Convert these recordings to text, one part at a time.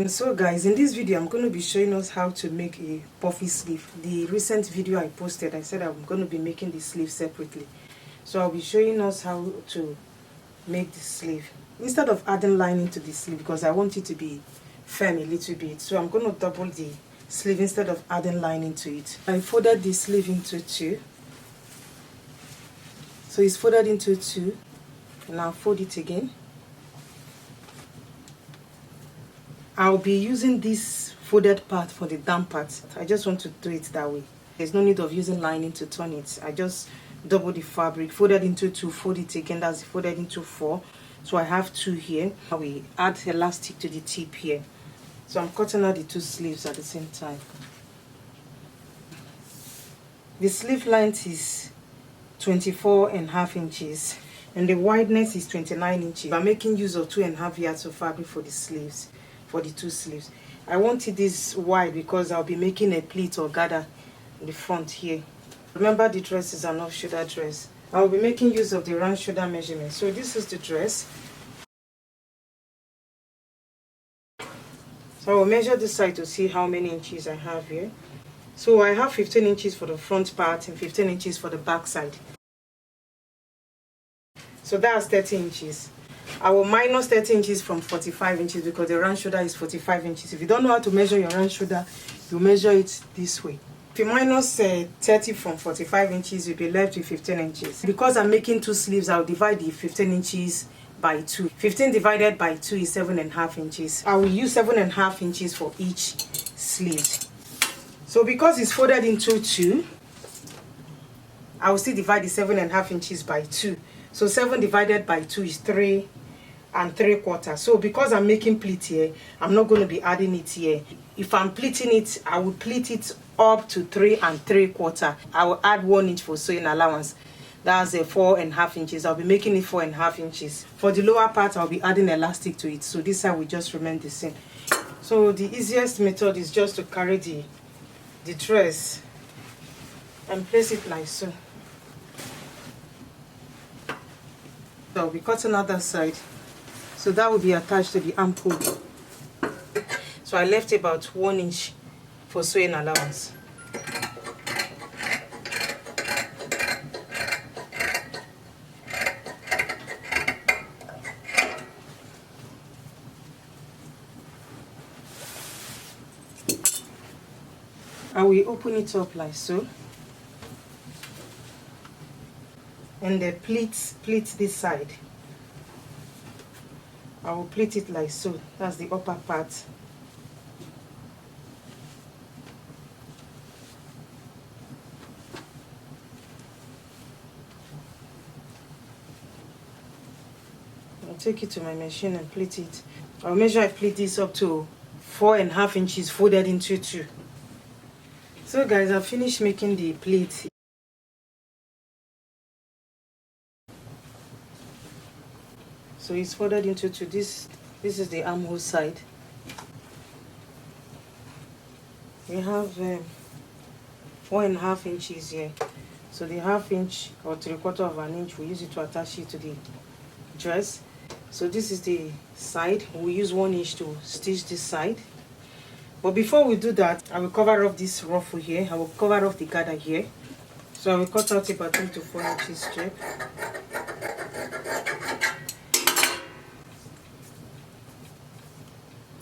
So guys, in this video I'm going to be showing us how to make a puffy sleeve. The recent video I posted, I said I'm going to be making the sleeve separately, so I'll be showing us how to make the sleeve instead of adding lining to the sleeve, because I want it to be firm a little bit. So I'm going to double the sleeve instead of adding lining to it. I folded the sleeve into two, so it's folded into two, and I'll fold it again. I'll be using this folded part for the down part. I just want to do it that way. There's no need of using lining to turn it. I just double the fabric, folded into two, fold it again. That's folded into four. So I have two here. I will add elastic to the tip here. So I'm cutting out the two sleeves at the same time. The sleeve length is 24.5 inches and the wideness is 29 inches. I'm making use of 2.5 yards of fabric for the sleeves. For the two sleeves, I wanted this wide because I'll be making a pleat or gather in the front here. Remember, the dress is an off shoulder dress. I'll be making use of the round shoulder measurement. So this is the dress. So I will measure this side to see how many inches I have here. So I have 15 inches for the front part and 15 inches for the back side. So that's 30 inches. I will minus 30 inches from 45 inches because the round shoulder is 45 inches. If you don't know how to measure your round shoulder, you measure it this way. If you minus 30 from 45 inches, you'll be left with 15 inches. Because I'm making two sleeves, I'll divide the 15 inches by 2. 15 divided by 2 is 7.5 inches. I will use 7.5 inches for each sleeve. So because it's folded into 2, I will still divide the 7.5 inches by 2. So 7 divided by 2 is 3 3/4. So because I'm making pleat here, I'm not going to be adding it here. If I'm pleating it, I will pleat it up to 3 3/4. I will add 1 inch for sewing allowance. That's 4.5 inches. I'll be making it 4.5 inches. For the lower part, I'll be adding elastic to it. So this side will just remain the same. So the easiest method is just to carry the dress and place it like so. So I'll be cutting out that side. So that will be attached to the armhole. So I left about 1 inch for sewing allowance. I will open it up like so. And the pleat this side. I will pleat it like so. That's the upper part. I'll take it to my machine and pleat it. I'll measure I pleat this up to 4.5 inches folded into 2. So guys, I've finished making the pleat. So it's folded into 2. This is the armhole side. We have 4.5 inches here. So the 1/2 inch or 3/4 of an inch, we use it to attach it to the dress. So this is the side. We'll use 1 inch to stitch this side. But before we do that, I will cover off this ruffle here. I will cover off the gather here. So I will cut out about 3 to 4 inches strip.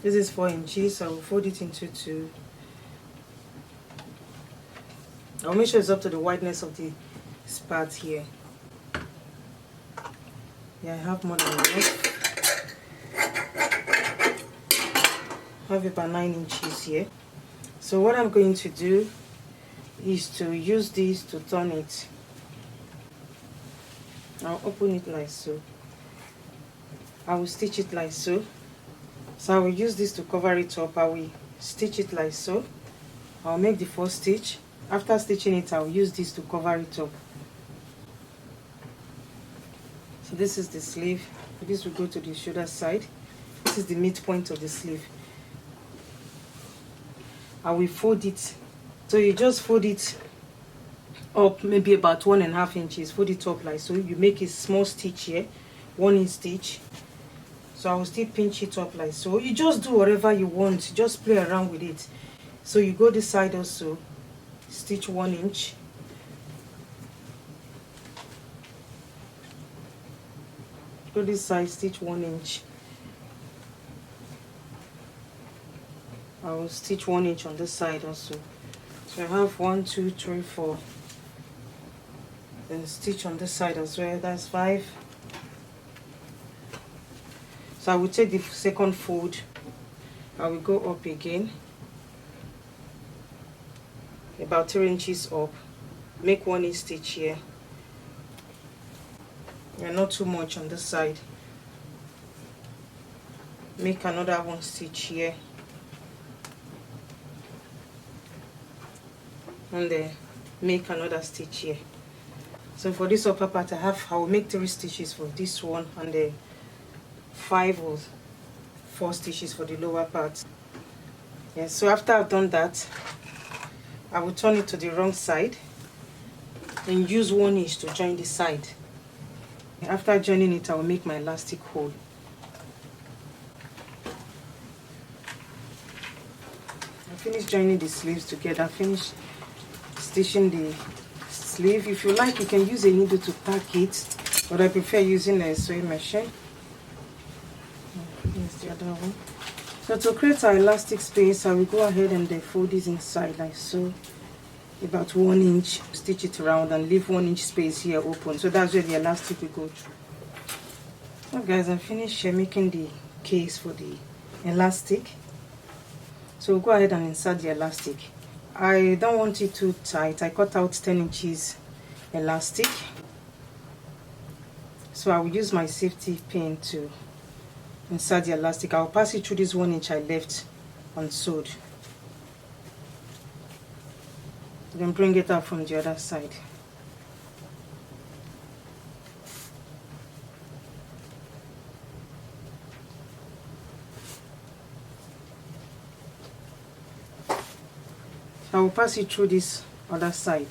This is 4 inches. I will fold it into 2. I'll make sure it's up to the wideness of the part here. Yeah, I have more than enough. I have about 9 inches here. So what I'm going to do is to use this to turn it. I'll open it like so. I will stitch it like so. So I will use this to cover it up. I will stitch it like so. I'll make the first stitch. After stitching it, I will use this to cover it up. So this is the sleeve. This will go to the shoulder side. This is the midpoint of the sleeve. I will fold it. So you just fold it up maybe about 1.5 inches. Fold it up like so. You make a small stitch here, 1 inch stitch. So I will still pinch it up like so. You just do whatever you want, just play around with it. So you go this side also, stitch 1 inch. Go this side, stitch 1 inch. I will stitch 1 inch on this side also. So I have 1, 2, 3, 4. Then stitch on this side as well. That's 5. So I will take the second fold. I will go up again, about 3 inches up. Make 1 inch stitch here. And not too much on this side. Make another 1 stitch here. And then make another stitch here. So for this upper part, I will make 3 stitches for this one, and then 5 or 4 stitches for the lower part. Yeah, so after I've done that, I will turn it to the wrong side and use 1 inch to join the side. After joining it, I will make my elastic hole. I finished joining the sleeves together. Finish stitching the sleeve. If you like, you can use a needle to pack it, but I prefer using a sewing machine. Here's the other one. So to create our elastic space, I will go ahead and then fold this inside like so, about 1 inch. Stitch it around and leave 1 inch space here open, so that's where the elastic will go through. So guys, I'm finished making the case for the elastic. So we'll go ahead and insert the elastic. I don't want it too tight. I cut out 10 inches elastic. So I will use my safety pin to insert the elastic. I will pass it through this 1 inch I left unsewed. Then bring it up from the other side. I will pass it through this other side.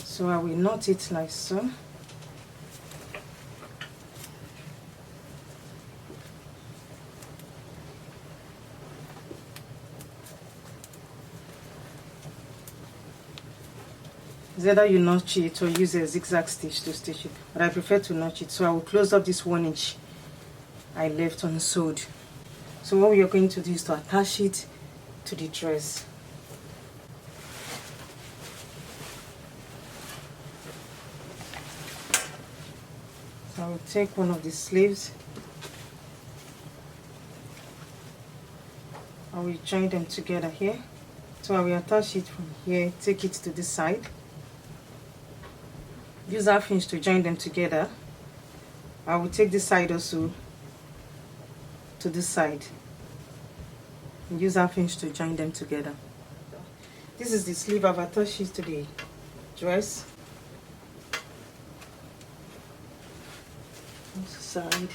So I will knot it like so. It's either you notch it or use a zigzag stitch to stitch it, but I prefer to notch it. So I will close up this 1 inch I left unsewed. So what we are going to do is to attach it to the dress. So I will take one of the sleeves. I will join them together here. So I will attach it from here, take it to this side. Use half inch to join them together. I will take this side also to this side. Use half inch to join them together. This is the sleeve. I've attached it to the dress. Side.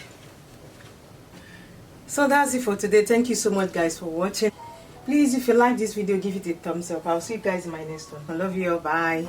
So that's it for today. Thank you so much guys for watching. Please, if you like this video, give it a thumbs up. I'll see you guys in my next one. I love you all. Bye.